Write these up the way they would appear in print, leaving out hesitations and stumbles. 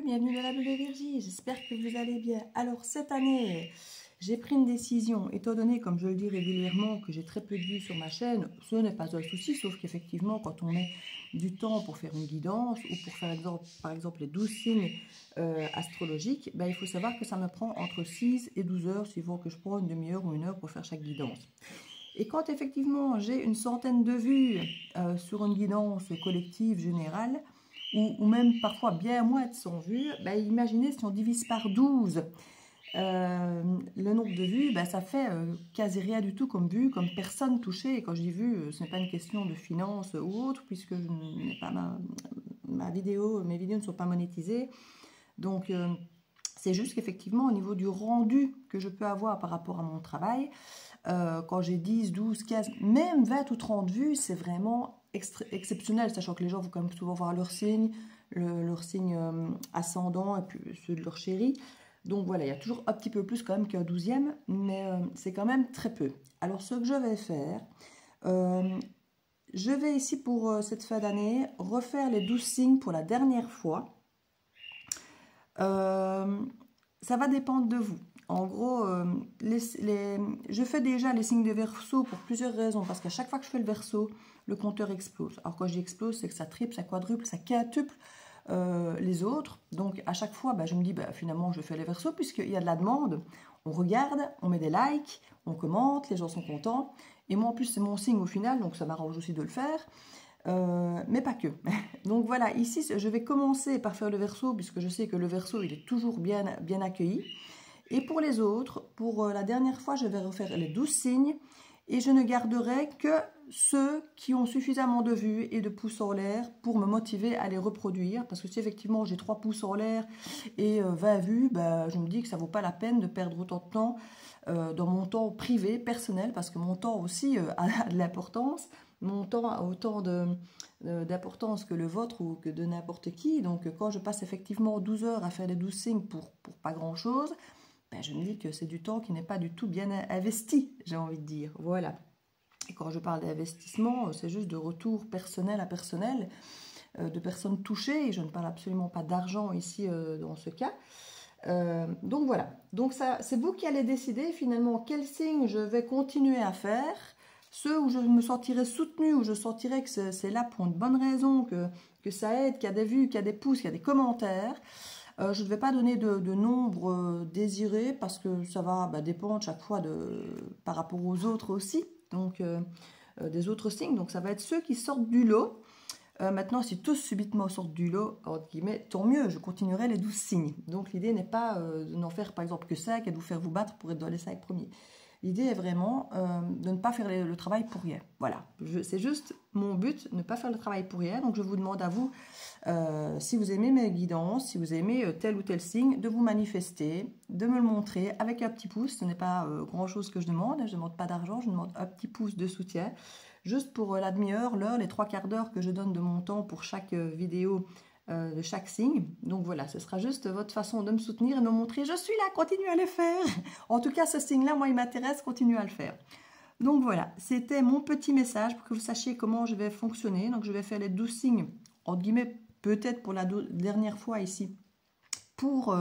bienvenue dans la bulle de Virgie, j'espère que vous allez bien. Alors cette année, j'ai pris une décision, étant donné, comme je le dis régulièrement, que j'ai très peu de vues sur ma chaîne, ce n'est pas un souci, sauf qu'effectivement, quand on met du temps pour faire une guidance ou pour faire par exemple les 12 signes astrologiques, ben, il faut savoir que ça me prend entre 6 et 12 heures, suivant que je prends une demi-heure ou une heure pour faire chaque guidance. Et quand effectivement j'ai une centaine de vues sur une guidance collective générale, ou même parfois bien moins de 100 vues, ben imaginez si on divise par 12 le nombre de vues, ben ça fait quasi rien du tout comme vue, comme personne touchée. Et quand je dis vue, ce n'est pas une question de finance ou autre, puisque je n'ai pas mes vidéos ne sont pas monétisées. Donc c'est juste qu'effectivement au niveau du rendu que je peux avoir par rapport à mon travail, quand j'ai 10, 12, 15, même 20 ou 30 vues, c'est vraiment exceptionnel, sachant que les gens vont quand même souvent voir leur signe, ascendant et puis ceux de leur chéri. Donc voilà, il y a toujours un petit peu plus quand même qu'un 12e, mais c'est quand même très peu. Alors ce que je vais faire, je vais ici pour cette fin d'année refaire les 12 signes pour la dernière fois. Ça va dépendre de vous. En gros, je fais déjà les signes de Verseau pour plusieurs raisons. Parce qu'à chaque fois que je fais le Verseau, le compteur explose. Alors quand je dis explose, c'est que ça triple, ça quadruple, ça quintuple les autres. Donc à chaque fois, je me dis, finalement, je fais les Verseaux puisqu'il y a de la demande. On regarde, on met des likes, on commente, les gens sont contents. Et moi, en plus, c'est mon signe au final, donc ça m'arrange aussi de le faire. Mais pas que. Donc voilà, ici, je vais commencer par faire le Verseau, puisque je sais que le Verseau, il est toujours bien accueilli. Et pour les autres, pour la dernière fois, je vais refaire les 12 signes et je ne garderai que ceux qui ont suffisamment de vues et de pouces en l'air pour me motiver à les reproduire. Parce que si effectivement j'ai 3 pouces en l'air et 20 vues, je me dis que ça ne vaut pas la peine de perdre autant de temps dans mon temps privé, personnel, parce que mon temps aussi a de l'importance. Mon temps a autant d'importance que le vôtre ou que de n'importe qui. Donc quand je passe effectivement 12 heures à faire les 12 signes pour pas grand-chose, je me dis que c'est du temps qui n'est pas du tout bien investi, j'ai envie de dire. Voilà. Et quand je parle d'investissement, c'est juste de retour personnel à personnel, de personnes touchées. Et je ne parle absolument pas d'argent ici dans ce cas. Donc voilà. Donc ça, c'est vous qui allez décider finalement quel signe je vais continuer à faire. Ceux où je me sentirai soutenue, où je sentirai que c'est là pour une bonne raison, que ça aide, qu'il y a des vues, qu'il y a des pouces, qu'il y a des commentaires. Je ne vais pas donner de nombre désiré parce que ça va dépendre chaque fois par rapport aux autres aussi, donc des autres signes. Donc ça va être ceux qui sortent du lot. Maintenant, si tous subitement sortent du lot, entre guillemets, tant mieux, je continuerai les 12 signes. Donc l'idée n'est pas de n'en faire par exemple que 5 et de vous faire vous battre pour être dans les 5 premiers. L'idée est vraiment de ne pas faire le travail pour rien. Voilà, c'est juste mon but, ne pas faire le travail pour rien. Donc je vous demande à vous, si vous aimez mes guidances, si vous aimez tel ou tel signe, de vous manifester, de me le montrer avec un petit pouce. Ce n'est pas grand-chose que je demande, je ne demande pas d'argent, je demande un petit pouce de soutien. Juste pour la demi-heure, l'heure, les 3/4 d'heure que je donne de mon temps pour chaque vidéo de chaque signe. Donc voilà, ce sera juste votre façon de me soutenir et de me montrer je suis là, continue à le faire. En tout cas, ce signe-là, moi, il m'intéresse, continue à le faire. Donc voilà, c'était mon petit message pour que vous sachiez comment je vais fonctionner. Donc je vais faire les 12 signes, entre guillemets, peut-être pour la dernière fois ici, pour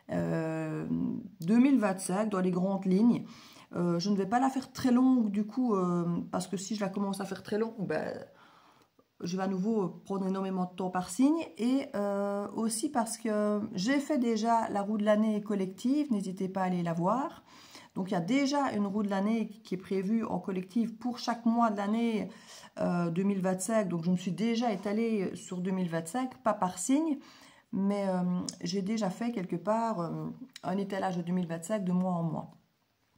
2025, dans les grandes lignes. Je ne vais pas la faire très longue du coup, parce que si je la commence à faire très longue, je vais à nouveau prendre énormément de temps par signe. Et aussi parce que j'ai fait déjà la roue de l'année collective, n'hésitez pas à aller la voir. Donc il y a déjà une roue de l'année qui est prévue en collective pour chaque mois de l'année 2025. Donc je me suis déjà étalée sur 2025, pas par signe, mais j'ai déjà fait quelque part un étalage de 2025 de mois en mois.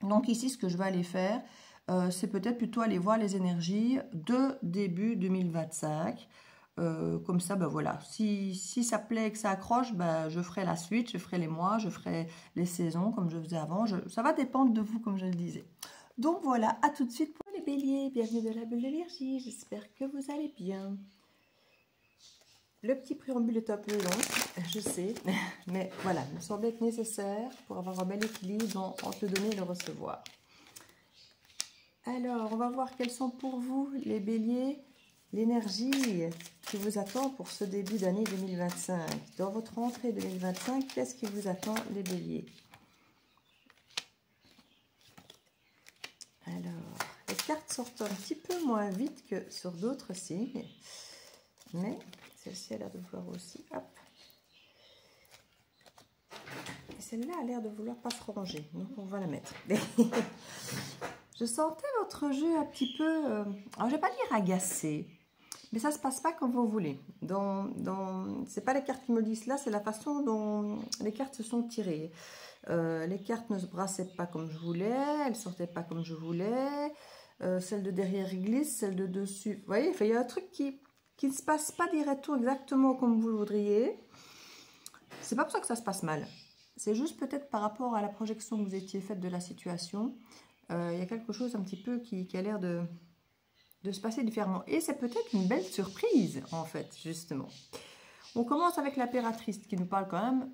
Donc ici, ce que je vais aller faire, c'est peut-être plutôt aller voir les énergies de début 2025. Comme ça, voilà, si ça plaît, que ça accroche, je ferai la suite, je ferai les mois, je ferai les saisons comme je faisais avant. Ça va dépendre de vous, comme je le disais. Donc voilà, à tout de suite pour les béliers. Bienvenue dans la bulle de Virgie, j'espère que vous allez bien. Le petit préambule est un peu long, je sais, mais voilà, il me semble être nécessaire pour avoir un bel équilibre entre le donner et le recevoir. Alors, on va voir quels sont pour vous les béliers l'énergie qui vous attend pour ce début d'année 2025. Dans votre rentrée 2025, qu'est-ce qui vous attend, les béliers? Alors, les cartes sortent un petit peu moins vite que sur d'autres signes, mais celle-ci a l'air de vouloir aussi. Hop. Et celle-là a l'air de vouloir pas se ranger, donc on va la mettre. Je sentais votre jeu un petit peu, alors je vais pas dire agacé, mais ça se passe pas comme vous voulez. C'est pas les cartes qui me disent là, c'est la façon dont les cartes se sont tirées. Les cartes ne se brassaient pas comme je voulais, elles sortaient pas comme je voulais. Celle de derrière glisse, celle de dessus. Vous voyez, il y a un truc qui ne se passe pas directement exactement comme vous le voudriez. C'est pas pour ça que ça se passe mal. C'est juste peut-être par rapport à la projection que vous étiez faite de la situation. Il y a quelque chose un petit peu qui a l'air de se passer différemment. Et c'est peut-être une belle surprise, en fait, justement. On commence avec l'impératrice qui nous parle quand même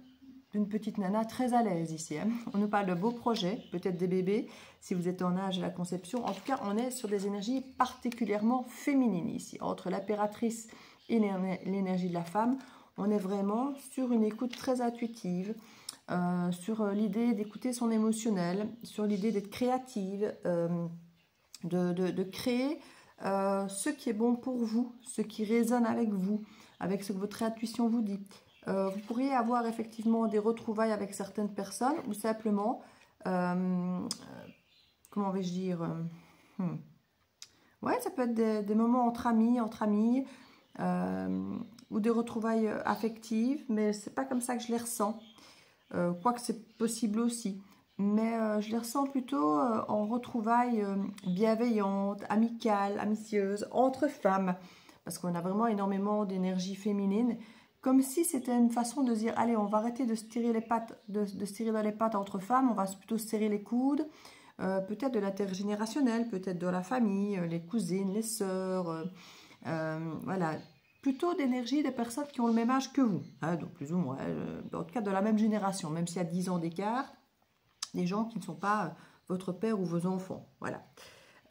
d'une petite nana très à l'aise ici. Hein. On nous parle de beaux projets, peut-être des bébés, si vous êtes en âge de la conception. En tout cas, on est sur des énergies particulièrement féminines ici. Entre l'impératrice et l'énergie de la femme, on est vraiment sur une écoute très intuitive, sur l'idée d'écouter son émotionnel, sur l'idée d'être créative, de créer ce qui est bon pour vous, ce qui résonne avec vous, avec ce que votre intuition vous dit. Vous pourriez avoir effectivement des retrouvailles avec certaines personnes ou simplement, comment vais-je dire, ouais, ça peut être des moments entre amis, ou des retrouvailles affectives, mais c'est pas comme ça que je les ressens. Quoique c'est possible aussi. Mais je les ressens plutôt en retrouvailles bienveillantes, amicales, amitieuses, entre femmes. Parce qu'on a vraiment énormément d'énergie féminine. Comme si c'était une façon de dire, allez, on va arrêter de se tirer les pattes, de se tirer dans les pattes entre femmes, on va plutôt se serrer les coudes. Peut-être de l'intergénérationnel, peut-être de la famille, les cousines, les sœurs, voilà. Plutôt d'énergie des personnes qui ont le même âge que vous, hein, donc plus ou moins, en tout cas de la même génération, même s'il y a 10 ans d'écart, des gens qui ne sont pas votre père ou vos enfants, voilà.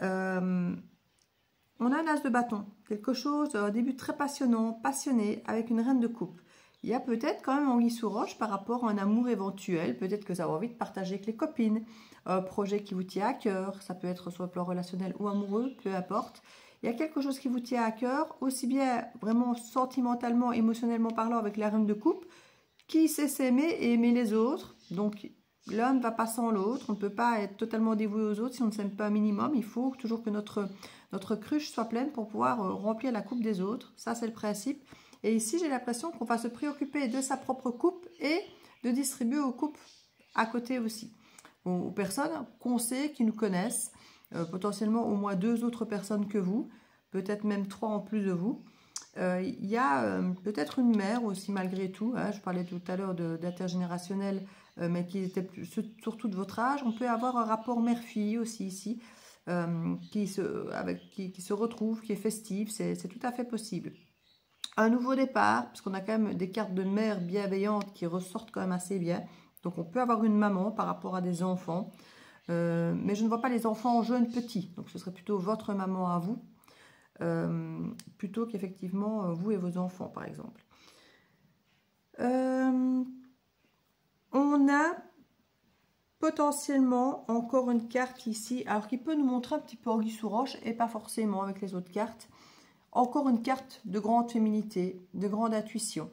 On a un as de bâton, quelque chose, un début très passionnant, passionné, avec une reine de coupe. Il y a peut-être quand même anguille sous roche par rapport à un amour éventuel, peut-être que vous avez envie de partager avec les copines, un projet qui vous tient à cœur, ça peut être sur le plan relationnel ou amoureux, peu importe. Il y a quelque chose qui vous tient à cœur, aussi bien vraiment sentimentalement, émotionnellement parlant avec la reine de coupe, qui sait s'aimer et aimer les autres. Donc l'un ne va pas sans l'autre, on ne peut pas être totalement dévoué aux autres si on ne s'aime pas un minimum. Il faut toujours que notre cruche soit pleine pour pouvoir remplir la coupe des autres. Ça, c'est le principe. Et ici, j'ai l'impression qu'on va se préoccuper de sa propre coupe et de distribuer aux coupes à côté aussi. Aux personnes qu'on sait, qui nous connaissent, potentiellement au moins 2 autres personnes que vous, peut-être même 3 en plus de vous. Il y a peut-être une mère aussi malgré tout, hein, je parlais tout à l'heure d'intergénérationnel, mais qui était surtout de votre âge. On peut avoir un rapport mère-fille aussi ici, qui se retrouve, qui est festif, c'est tout à fait possible. Un nouveau départ, parce qu'on a quand même des cartes de mère bienveillantes qui ressortent quand même assez bien. Donc on peut avoir une maman par rapport à des enfants, mais je ne vois pas les enfants jeunes petits, donc ce serait plutôt votre maman à vous, plutôt qu'effectivement vous et vos enfants par exemple. On a potentiellement encore une carte ici, alors qui peut nous montrer un petit peu anguille sous roche et pas forcément avec les autres cartes. Encore une carte de grande féminité, de grande intuition.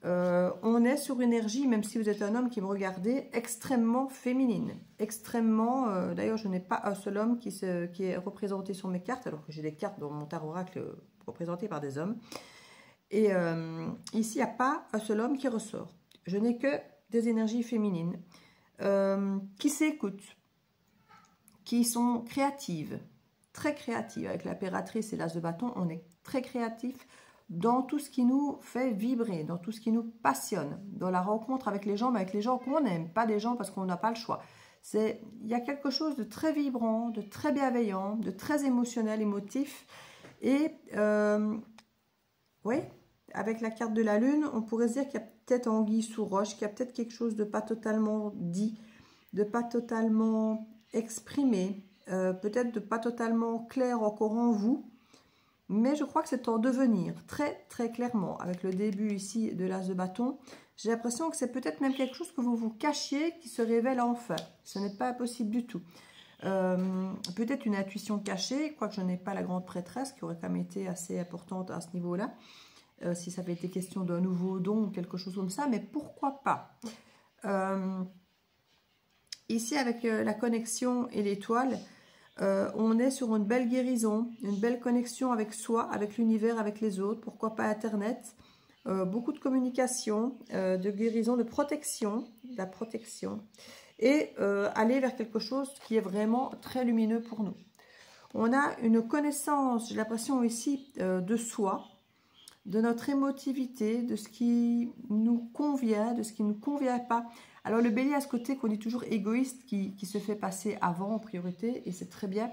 On est sur une énergie, même si vous êtes un homme qui me regardez, extrêmement féminine. Extrêmement, d'ailleurs je n'ai pas un seul homme qui est représenté sur mes cartes, alors que j'ai des cartes dans mon tarot oracle représentées par des hommes. Et ici, il n'y a pas un seul homme qui ressort. Je n'ai que des énergies féminines qui s'écoutent, qui sont créatives, très créatives. Avec l'impératrice et l'as de bâton, on est très créatif dans tout ce qui nous fait vibrer, dans tout ce qui nous passionne, dans la rencontre avec les gens, mais avec les gens qu'on aime, pas des gens parce qu'on n'a pas le choix. Il y a quelque chose de très vibrant, de très bienveillant, de très émotionnel, émotif. Et oui, avec la carte de la lune, on pourrait se dire qu'il y a peut-être anguille sous roche, qu'il y a peut-être quelque chose de pas totalement dit, de pas totalement exprimé, peut-être de pas totalement clair encore en vous. mais je crois que c'est en devenir, très très clairement. Avec le début ici de l'as de bâton, j'ai l'impression que c'est peut-être même quelque chose que vous vous cachiez qui se révèle enfin. Ce n'est pas impossible du tout. Peut-être une intuition cachée, quoique je n'ai pas la grande prêtresse, qui aurait quand même été assez importante à ce niveau-là, si ça avait été question d'un nouveau don ou quelque chose comme ça, mais pourquoi pas. Ici, avec la connexion et l'étoile, on est sur une belle guérison, une belle connexion avec soi, avec l'univers, avec les autres, pourquoi pas Internet, beaucoup de communication, de guérison, de protection, la protection, et aller vers quelque chose qui est vraiment très lumineux pour nous. On a une connaissance, j'ai l'impression ici, de soi, de notre émotivité, de ce qui nous convient, de ce qui ne nous convient pas. Alors le bélier a ce côté qu'on dit toujours égoïste, qui se fait passer avant en priorité, et c'est très bien.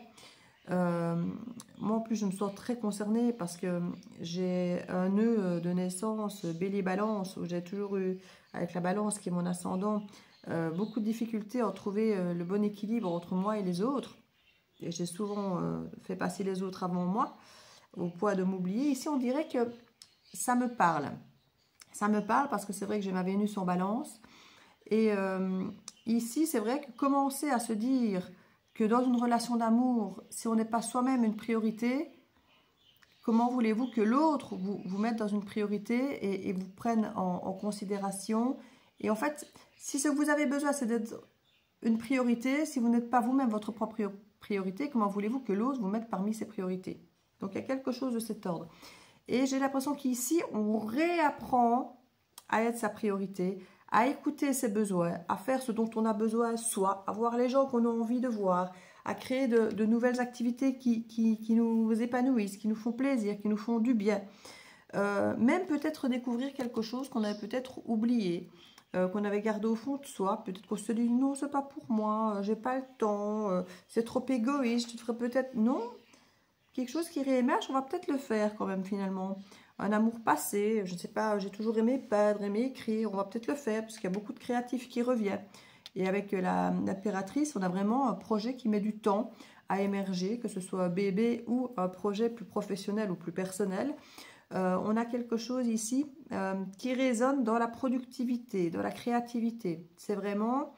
Moi en plus je me sens très concernée parce que j'ai un nœud de naissance bélier-balance, où j'ai toujours eu, avec la balance qui est mon ascendant, beaucoup de difficultés à trouver le bon équilibre entre moi et les autres. Et j'ai souvent fait passer les autres avant moi, au point de m'oublier. Ici on dirait que ça me parle. Ça me parle parce que c'est vrai que j'ai ma Vénus en balance. Et ici, c'est vrai que commencer à se dire que dans une relation d'amour, si on n'est pas soi-même une priorité, comment voulez-vous que l'autre vous mette dans une priorité et vous prenne en considération? Et en fait, si ce que vous avez besoin, c'est d'être une priorité, si vous n'êtes pas vous-même votre propre priorité, comment voulez-vous que l'autre vous mette parmi ses priorités? Donc, il y a quelque chose de cet ordre. Et j'ai l'impression qu'ici, on réapprend à être sa priorité, à écouter ses besoins, à faire ce dont on a besoin soi, à voir les gens qu'on a envie de voir, à créer de nouvelles activités qui nous épanouissent, qui nous font plaisir, qui nous font du bien. Même peut-être découvrir quelque chose qu'on avait peut-être oublié, qu'on avait gardé au fond de soi. Peut-être qu'on se dit non, c'est pas pour moi, j'ai pas le temps, c'est trop égoïste, je devrais peut-être... Non, quelque chose qui réémerge, on va peut-être le faire quand même finalement. Un amour passé, je ne sais pas, j'ai toujours aimé peindre, aimé écrire, on va peut-être le faire parce qu'il y a beaucoup de créatifs qui reviennent. Et avec l'impératrice, on a vraiment un projet qui met du temps à émerger, que ce soit un bébé ou un projet plus professionnel ou plus personnel. On a quelque chose ici qui résonne dans la productivité, dans la créativité. C'est vraiment...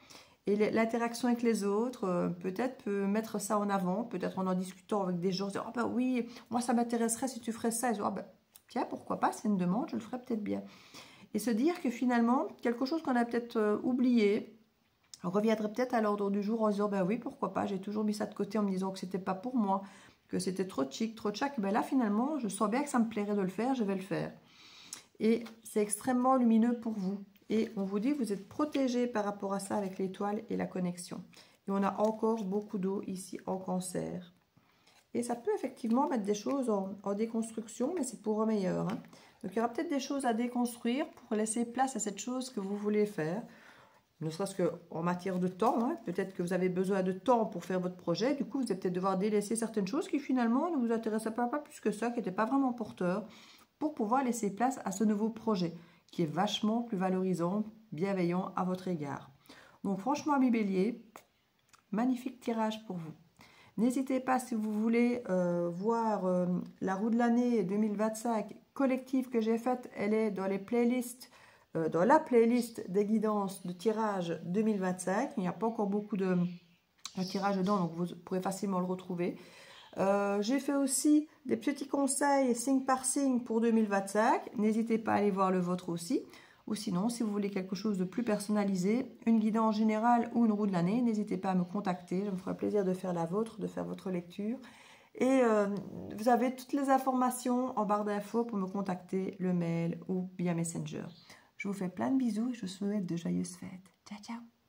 Et l'interaction avec les autres, peut-être peut mettre ça en avant, peut-être en discutant avec des gens, dire, ah ben oui, moi ça m'intéresserait si tu ferais ça. Et dire, ah ben, tiens, pourquoi pas, c'est une demande, je le ferais peut-être bien. Et se dire que finalement, quelque chose qu'on a peut-être oublié, reviendrait peut-être à l'ordre du jour en se disant, ben oui, pourquoi pas, j'ai toujours mis ça de côté en me disant que c'était pas pour moi, que c'était trop chic, trop tchac. Ben là, finalement, je sens bien que ça me plairait de le faire, je vais le faire. Et c'est extrêmement lumineux pour vous. Et on vous dit que vous êtes protégé par rapport à ça avec l'étoile et la connexion. Et on a encore beaucoup d'eau ici en cancer. Et ça peut effectivement mettre des choses en déconstruction, mais c'est pour un meilleur. Hein. Donc il y aura peut-être des choses à déconstruire pour laisser place à cette chose que vous voulez faire. Ne serait-ce qu'en matière de temps. Hein. Peut-être que vous avez besoin de temps pour faire votre projet. Du coup, vous allez peut-être devoir délaisser certaines choses qui finalement ne vous intéressaient pas plus que ça, qui n'étaient pas vraiment porteurs, pour pouvoir laisser place à ce nouveau projet qui est vachement plus valorisant, bienveillant à votre égard. Donc franchement, amis bélier, magnifique tirage pour vous. N'hésitez pas si vous voulez voir la roue de l'année 2025 collective que j'ai faite. Elle est dans les playlists, dans la playlist des guidances de tirage 2025. Il n'y a pas encore beaucoup de tirages dedans, donc vous pourrez facilement le retrouver. J'ai fait aussi des petits conseils signe par signe pour 2025. N'hésitez pas à aller voir le vôtre aussi. Ou sinon, si vous voulez quelque chose de plus personnalisé, une guidance générale ou une roue de l'année, n'hésitez pas à me contacter. Je me ferai plaisir de faire la vôtre, de faire votre lecture. Et vous avez toutes les informations en barre d'infos pour me contacter, le mail ou via Messenger. Je vous fais plein de bisous et je vous souhaite de joyeuses fêtes. Ciao, ciao!